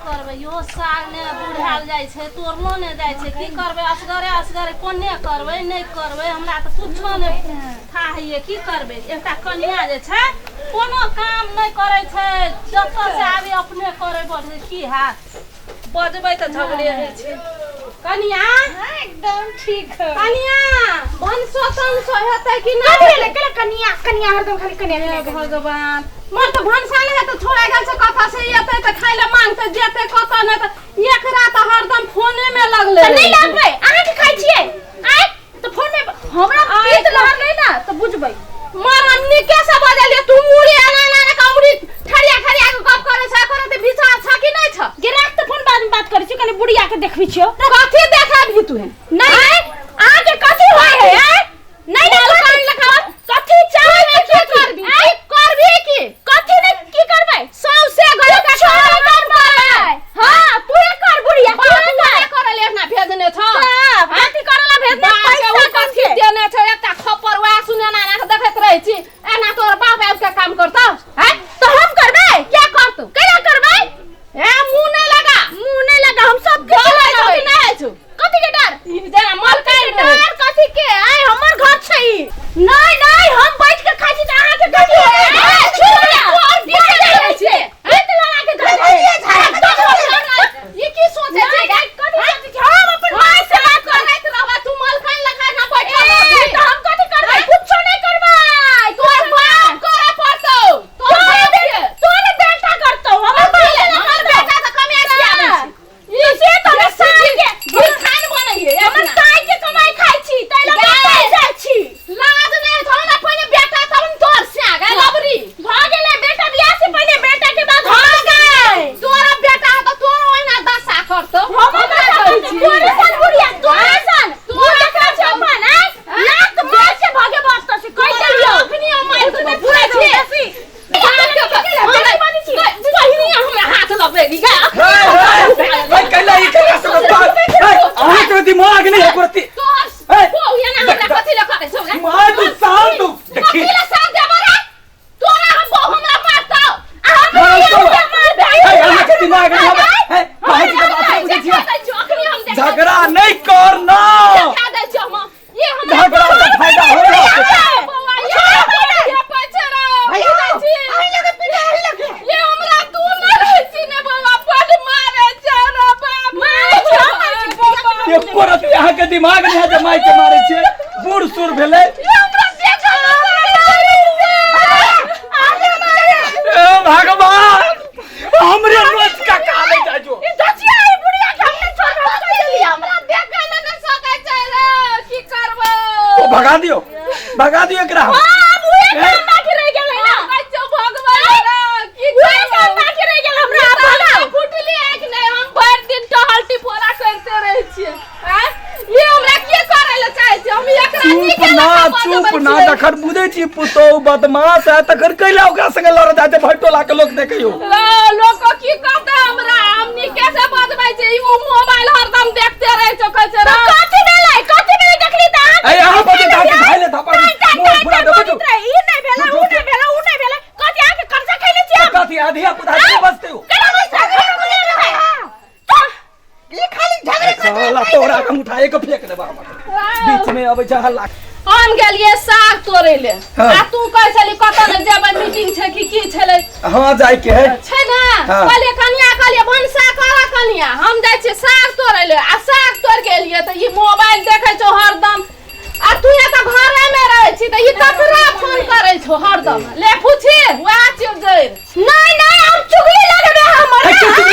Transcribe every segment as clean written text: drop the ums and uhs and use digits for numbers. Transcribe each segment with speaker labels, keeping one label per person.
Speaker 1: करबे यो साग ने बुढ़ाल जाय छै तोरलो ने जाय छै की करबे असगरे कोने करबे नहीं करबे हमरा त कुछो ने था है की करबे एकटा कन्या जे छै कोनो काम नहीं करे छै जत से आबी अपने करे पड़े की हाथ बजबै त झगड़े होइ छै कन्या
Speaker 2: एकदम ठीक है
Speaker 1: कन्या भनसो तनसो हेतै कि नहीं
Speaker 2: लेके कन्या हरदम खाली कन्या
Speaker 1: भगवान मोर तो भनसा ले तो छोड़ा गेल छै कथा से एतै त खाइ ले मांगते जेतै कत नै त एकरा त हरदम फोने में लगले
Speaker 2: त नहीं लागबै अहाँ के खाइ छियै आइ त फोन में हमरा पेट लहर नै ना त बुझबै
Speaker 1: मोर अन्नी कैसे बजलिए तू मुड़ी आना कौड़ी ठरिया के गप करे छ करे त बिचा छ कि नै छ
Speaker 2: गिराक त फोन बाद में बात करै छी कने बुढ़िया के देखबी छियो
Speaker 1: कथि देखाबी तू
Speaker 2: नहीं आगे कथि होय है नहीं कान लगाओ कथि चाहे में की करबी
Speaker 1: करबी की
Speaker 2: कथि ने की करबै
Speaker 1: सौसे गले का
Speaker 2: करबै हां तू कर बुढ़िया
Speaker 1: बात करे ले ना भेजने छ
Speaker 2: कथि करला भेजने
Speaker 1: पैसा कथि देने छ एकटा खपरवा सुने ना देखैत रहै छी एना तोर बाप आब के काम करतौ
Speaker 2: हैं तो हम करबै
Speaker 1: क्या करतौ
Speaker 2: केला करबै
Speaker 1: ए मुंह नहीं लगा
Speaker 2: हम सब के
Speaker 1: लगाबै नहीं छु
Speaker 2: कथि के डर
Speaker 1: जेना मलकाई
Speaker 2: डर कथि के आइ हमर घर छै नहीं हम बैठ के खाइ छी त अहाँ के कथि है
Speaker 1: और दिया छै
Speaker 2: हाथ लगा के
Speaker 1: ये की सोचे छै
Speaker 2: कथि सोचे छै हम अपन
Speaker 1: भाई से बात करैत रहबा तू मलकाई लगा ना बैठल
Speaker 2: तो हम कथि करबै कुछो नहीं करबै
Speaker 1: तोर बाप करे पड़तौ
Speaker 2: तोरे बेटा करतौ हमर
Speaker 1: बेटा त कमे आबै
Speaker 2: ई से तो साई के
Speaker 1: खान बनैए
Speaker 2: हमर साई के कमाई खाइ छी तै लगे पैसा छी
Speaker 1: लाज नहीं छ हमरा पहिले बेटा तब तोर से आ गए लबरी
Speaker 2: भाग गेले बेटा बियाह से पहले बेटा के बाद
Speaker 1: भाग गए तोरा बेटा त तोर ओइना दशा करतौ
Speaker 2: तोरे सन बुढ़िया तोरे सन तू देखा छ अपन है लात मार से भागे बस से कह दियो
Speaker 1: अखनी मार के पूरा छी
Speaker 3: दिमाग नहीं करती झगड़ा नहीं करना झगड़ा का फायदा हो यहाँ के दिमाग नहीं है जमाई के मारे छे बूढ़ सुर भेले भगवान हमरे रोज का काले जाजो भगा दियो एकरा चुप ना तखन बुझे छी पुतो बदमाश है तखन कैला ओकरा संगे लड़ जाते भटोला के लोग देखियो
Speaker 1: लोग की कहते हमरा हमनी कैसे बजबै छै ई मोबाइल हरदम देखते रहे छ कहै छै
Speaker 2: कथि भेलै देखली त
Speaker 3: ए यहां पर जाके भाईले थप्पड़ मोर पूरा देबो तू
Speaker 2: ई नहीं भेलै उ नहीं भेलै कथि आके कर्जा खैले छी
Speaker 3: कथि आधिया पुधा के बसते हो
Speaker 2: ये खाली झगड़ा
Speaker 3: साला तोरा के उठाए के फेंक देबा बीच में अब जहला
Speaker 1: हम गेलिए साग तोड़े ले आ तू कह छली कत ने जेबै मीटिंग छै की छले
Speaker 3: हां जाय के है
Speaker 1: छै ना कहले कन्या कहले भनसा कर कन्या हम जाय छी साग तोड़े ले आ साग तोड़ के लिए त ई मोबाइल देखै छौ हरदम आ तू या त घरे में रहै छी त ई ककरा फोन करै छौ हरदम ले पूछी वा चिप जइर
Speaker 2: नहीं हम चुगली लगबे हमर
Speaker 3: चुगली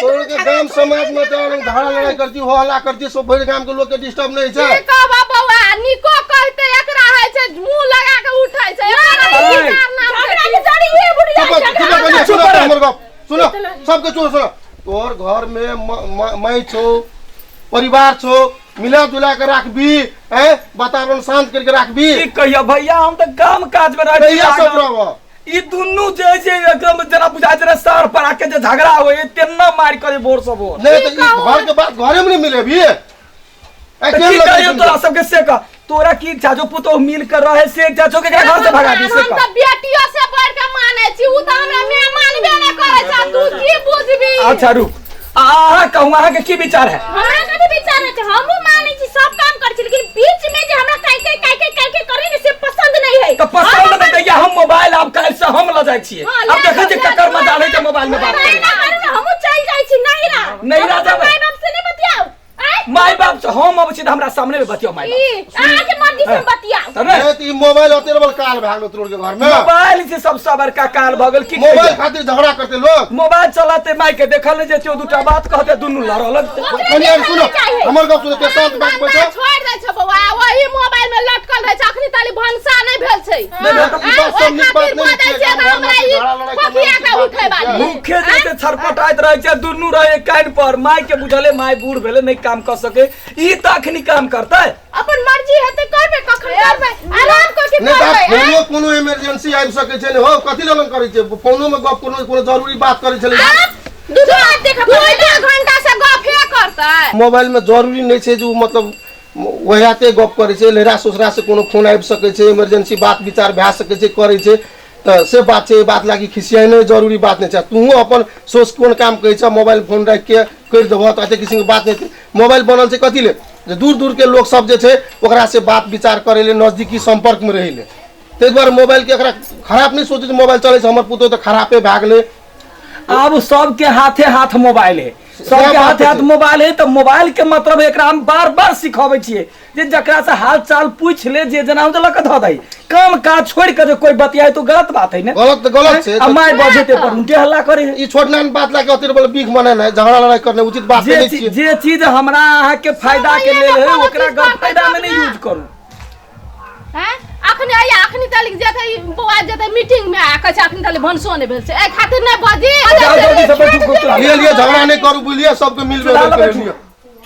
Speaker 4: तोड़ के गांव समाज में तो धारा लड़ाई करती हो हल्ला करती सब भर गांव के लोग के डिस्टर्ब नहीं छै
Speaker 1: का बाबा निको कहते एकरा है छै मुंह लगा के उठै छै
Speaker 2: झगड़ा के जड़ी ये बुढ़िया
Speaker 4: सुनो सबके सुनो तोर घर में मैं छो परिवार छो मिला जुला के रखबी वातावरण शांत करके रखबी
Speaker 3: कहिया भैया हम तो काम काज में रहती
Speaker 4: सब रहबो
Speaker 3: ई दुन्नु जे एकदम जना बुझाय रे सर पर आके जे झगड़ा होए तेना मार करे बोर सब
Speaker 4: नहीं तो ई घर के बात घरे में नहीं मिले भी
Speaker 3: की कहियो तोरा सबके से का तोरा की जाजो पुतो मिल कर रहे से जाजो के घर से भगा दी से का
Speaker 1: हम त बेटियो
Speaker 3: अच्छा रुक अहाँ कहूँ अहाँ के की विचार है
Speaker 2: हमरा कथि विचार है हमहु मानै छी सब काम कर छी लेकिन बीच में जे हमरा काई करे ने से पसंद नहीं है
Speaker 3: तो पसंद नहीं दैया हम मोबाइल अब कल से हम ल जाय छियै अब देखै छी ककर मजा ले के मोबाइल में बात करे
Speaker 2: हमहु चल जाय छी नहिरा
Speaker 3: जाबै
Speaker 2: माय बाप से नहीं बतियाओ
Speaker 3: माय बाप से हम अब छी हमरा सामने में बतियो माय बाप
Speaker 2: आगे मर्जी से बतियाओ
Speaker 3: तने
Speaker 4: ई मोबाइल होते बल काल भागलो तोर के घर में
Speaker 3: मोबाइल से सबसे बड़का काल भगल की
Speaker 4: मोबाइल खातिर झगड़ा करते लोग
Speaker 3: मोबाइल चलाते माय के देखल नहीं जे दूटा बात कहते दुनु लड़ लगते
Speaker 4: कनिया सुनो हमर गप सुनो के शांत बात बैठो
Speaker 1: छोड़ दे छ बौआ वही मोबाइल में लटकल रहे छ अखनी ताली भनसा नहीं भेल छै
Speaker 4: ई बात सब नीक बात नहीं छै
Speaker 1: हमरा ई कोकिया का उठै बाली
Speaker 3: मुखे जैसे छरपटाइत रहे छै दुनु रहे कान पर माय के बुझले माय बूढ़ भेले नहीं काम कर सके ई त अखनी काम करतै
Speaker 2: अपन मर्जी है तो करबे कखन करबे आराम करके
Speaker 4: नहीं
Speaker 2: करबे
Speaker 4: कोनो इमरजेंसी आबि सके छै हो कथि ललन करै छै फोनो में गप कोनो जरूरी बात करै छले
Speaker 2: दू देख 2 घंटा से गप हे करता
Speaker 4: मोबाइल में जरूरी नहीं छै जो मतलब वहाते गप करै छै लहरा ससुरा से कोनो फोन आबि सके छै इमरजेंसी बात विचार भए सके छै करै छै त से बात छै बात लागी खिसियाई नहीं जरूरी बात नहीं छै तू अपन सोच कोन काम कहै छ मोबाइल फोन राख के कर देबो त एते किसी के बात नहीं मोबाइल बनल छै कथि ले जे दूर दूर के लोग सब जे छै ओकरा से बात विचार करे ले नजदीकी संपर्क में रहे ले ते द्वारा मोबाइल के एकरा खराब नहीं सोचे मोबाइल चले छै हमर पुतो त खराबे भाग ले
Speaker 3: अब सबके हाथे हाथ मोबाइल है सबके हाथे हाथ मोबाइल है तो मोबाइल के मतलब एकरा हम बार बार सिखाबै छियै जे जकरा से हाल चाल पूछ ले जे जना तो लक ध दई काम काज छोड़ के जो कोई बतियाए तो गलत बात है ना
Speaker 4: गलत छै
Speaker 3: माय बजते पर उनके हल्ला करे
Speaker 4: ई छोट नान बात लाके ओते बोले बीख मने ना झगड़ा लड़ाई करने उचित बात नहीं छै
Speaker 3: जे चीज हमरा अहाँ के फायदा के लेल है ओकरा गलत फायदा में नहीं यूज करू
Speaker 1: हैं अखनी आया अखनी ताली जेते बौआ जेते मीटिंग में आ कछ अखनी ताली भनसो नहीं भेल छै ए खातिर नहीं बजी
Speaker 3: जाओ जल्दी से बैठू
Speaker 4: लिए झगड़ा नहीं करू बुलिए सबके मिलबे कर लियो